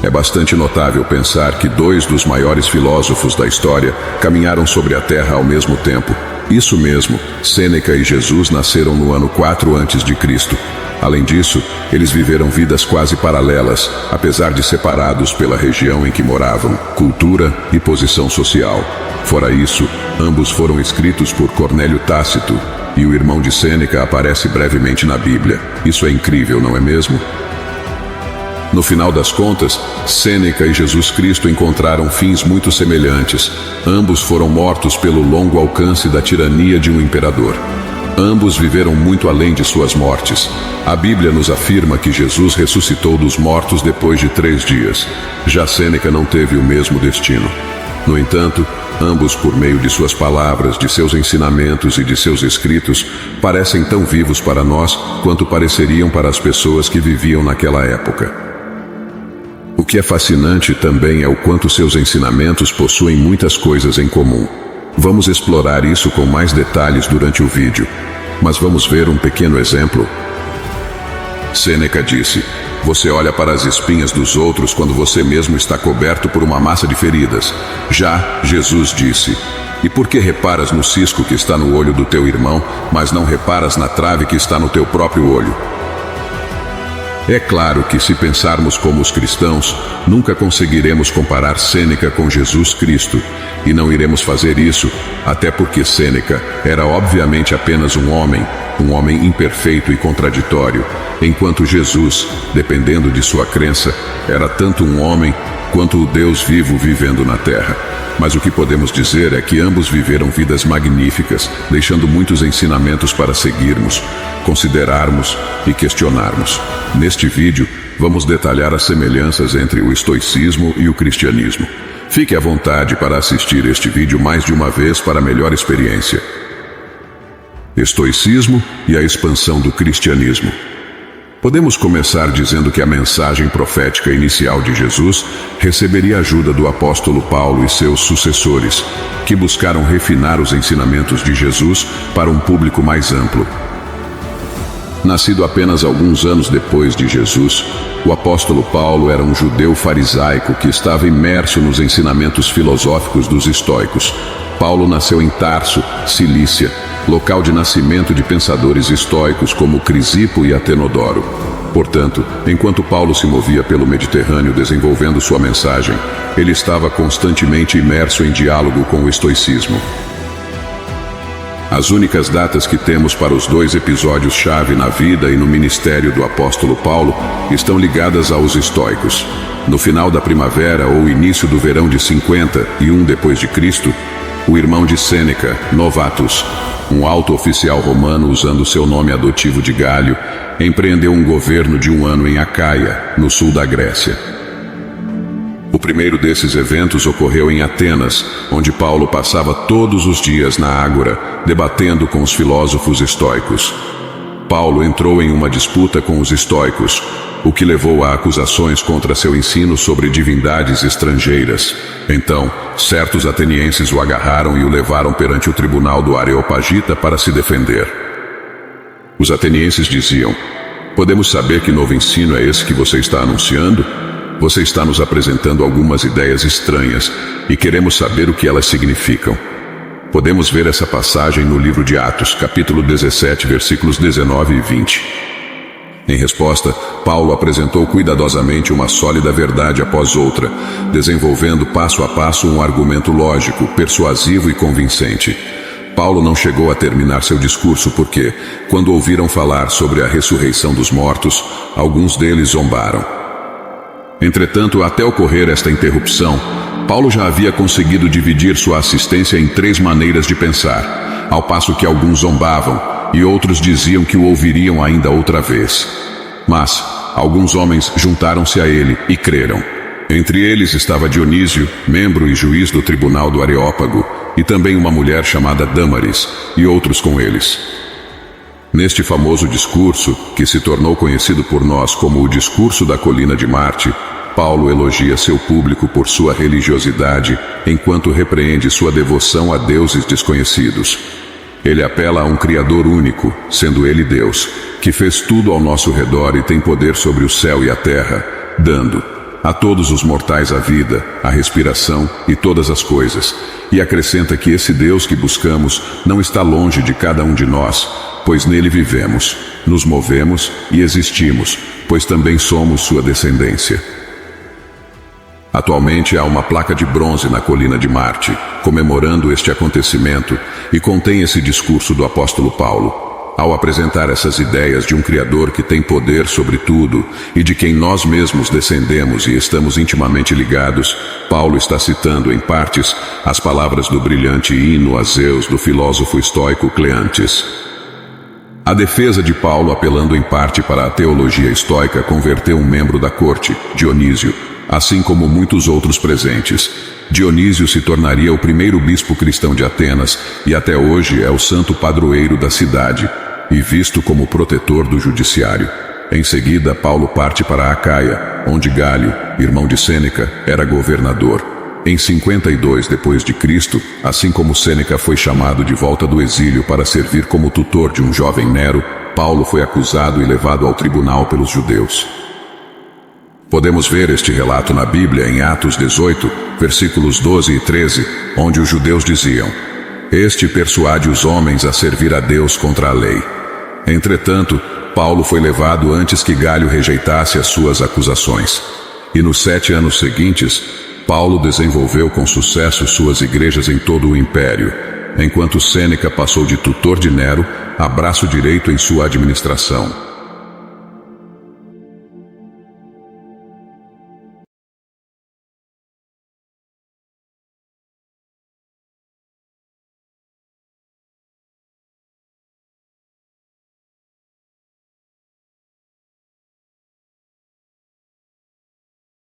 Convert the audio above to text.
É bastante notável pensar que dois dos maiores filósofos da história caminharam sobre a Terra ao mesmo tempo. Isso mesmo, Sêneca e Jesus nasceram no ano 4 a.C. Além disso, eles viveram vidas quase paralelas, apesar de separados pela região em que moravam, cultura e posição social. Fora isso, ambos foram escritos por Cornélio Tácito, e o irmão de Sêneca aparece brevemente na Bíblia. Isso é incrível, não é mesmo? No final das contas, Sêneca e Jesus Cristo encontraram fins muito semelhantes. Ambos foram mortos pelo longo alcance da tirania de um imperador. Ambos viveram muito além de suas mortes. A Bíblia nos afirma que Jesus ressuscitou dos mortos depois de 3 dias. Já Sêneca não teve o mesmo destino. No entanto, ambos, por meio de suas palavras, de seus ensinamentos e de seus escritos, parecem tão vivos para nós quanto pareceriam para as pessoas que viviam naquela época. O que é fascinante também é o quanto seus ensinamentos possuem muitas coisas em comum. Vamos explorar isso com mais detalhes durante o vídeo, mas vamos ver um pequeno exemplo. Sêneca disse: "Você olha para as espinhas dos outros quando você mesmo está coberto por uma massa de feridas." Já Jesus disse: "E por que reparas no cisco que está no olho do teu irmão, mas não reparas na trave que está no teu próprio olho?" É claro que, se pensarmos como os cristãos, nunca conseguiremos comparar Sêneca com Jesus Cristo, e não iremos fazer isso, até porque Sêneca era obviamente apenas um homem imperfeito e contraditório, enquanto Jesus, dependendo de sua crença, era tanto um homem quanto o Deus vivo vivendo na terra. Mas o que podemos dizer é que ambos viveram vidas magníficas, deixando muitos ensinamentos para seguirmos, considerarmos e questionarmos. Neste vídeo, vamos detalhar as semelhanças entre o estoicismo e o cristianismo. Fique à vontade para assistir este vídeo mais de uma vez para melhor experiência. Estoicismo e a expansão do cristianismo. Podemos começar dizendo que a mensagem profética inicial de Jesus receberia ajuda do apóstolo Paulo e seus sucessores, que buscaram refinar os ensinamentos de Jesus para um público mais amplo. Nascido apenas alguns anos depois de Jesus, o apóstolo Paulo era um judeu farisaico que estava imerso nos ensinamentos filosóficos dos estoicos. Paulo nasceu em Tarso, Cilícia, local de nascimento de pensadores estoicos como Crisipo e Atenodoro. Portanto, enquanto Paulo se movia pelo Mediterrâneo desenvolvendo sua mensagem, ele estava constantemente imerso em diálogo com o estoicismo. As únicas datas que temos para os 2 episódios-chave na vida e no ministério do apóstolo Paulo estão ligadas aos estoicos. No final da primavera ou início do verão de 51 d.C., o irmão de Sêneca, Novatus, um alto oficial romano usando seu nome adotivo de Gálio, empreendeu um governo de 1 ano em Acaia, no sul da Grécia. O primeiro desses eventos ocorreu em Atenas, onde Paulo passava todos os dias na ágora, debatendo com os filósofos estoicos. Paulo entrou em uma disputa com os estoicos, o que levou a acusações contra seu ensino sobre divindades estrangeiras. Então, certos atenienses o agarraram e o levaram perante o tribunal do Areopagita para se defender. Os atenienses diziam: "Podemos saber que novo ensino é esse que você está anunciando? Você está nos apresentando algumas ideias estranhas e queremos saber o que elas significam." Podemos ver essa passagem no livro de Atos, capítulo 17, versículos 19 e 20. Em resposta, Paulo apresentou cuidadosamente uma sólida verdade após outra, desenvolvendo passo a passo um argumento lógico, persuasivo e convincente. Paulo não chegou a terminar seu discurso porque, quando ouviram falar sobre a ressurreição dos mortos, alguns deles zombaram. Entretanto, até ocorrer esta interrupção, Paulo já havia conseguido dividir sua assistência em 3 maneiras de pensar, ao passo que alguns zombavam e outros diziam que o ouviriam ainda outra vez. Mas alguns homens juntaram-se a ele e creram. Entre eles estava Dionísio, membro e juiz do tribunal do Areópago, e também uma mulher chamada Dâmaris, e outros com eles. Neste famoso discurso, que se tornou conhecido por nós como o Discurso da Colina de Marte, Paulo elogia seu público por sua religiosidade, enquanto repreende sua devoção a deuses desconhecidos. Ele apela a um Criador único, sendo ele Deus, que fez tudo ao nosso redor e tem poder sobre o céu e a terra, dando, a todos os mortais a vida, a respiração e todas as coisas. E acrescenta que esse Deus que buscamos não está longe de cada um de nós, pois nele vivemos, nos movemos e existimos, pois também somos sua descendência. Atualmente há uma placa de bronze na colina de Marte, comemorando este acontecimento, e contém esse discurso do apóstolo Paulo. Ao apresentar essas ideias de um Criador que tem poder sobre tudo e de quem nós mesmos descendemos e estamos intimamente ligados, Paulo está citando, em partes, as palavras do brilhante hino a Zeus do filósofo estoico Cleantes. A defesa de Paulo, apelando em parte para a teologia estoica, converteu um membro da corte, Dionísio, assim como muitos outros presentes. Dionísio se tornaria o primeiro bispo cristão de Atenas e até hoje é o santo padroeiro da cidade e visto como protetor do judiciário. Em seguida, Paulo parte para Acaia, onde Gálio, irmão de Sêneca, era governador. Em 52 d.C., assim como Sêneca foi chamado de volta do exílio para servir como tutor de um jovem Nero, Paulo foi acusado e levado ao tribunal pelos judeus. Podemos ver este relato na Bíblia em Atos 18, versículos 12 e 13, onde os judeus diziam: "Este persuade os homens a servir a Deus contra a lei." Entretanto, Paulo foi levado antes que Gálio rejeitasse as suas acusações. E nos 7 anos seguintes, Paulo desenvolveu com sucesso suas igrejas em todo o império, enquanto Sêneca passou de tutor de Nero a braço direito em sua administração.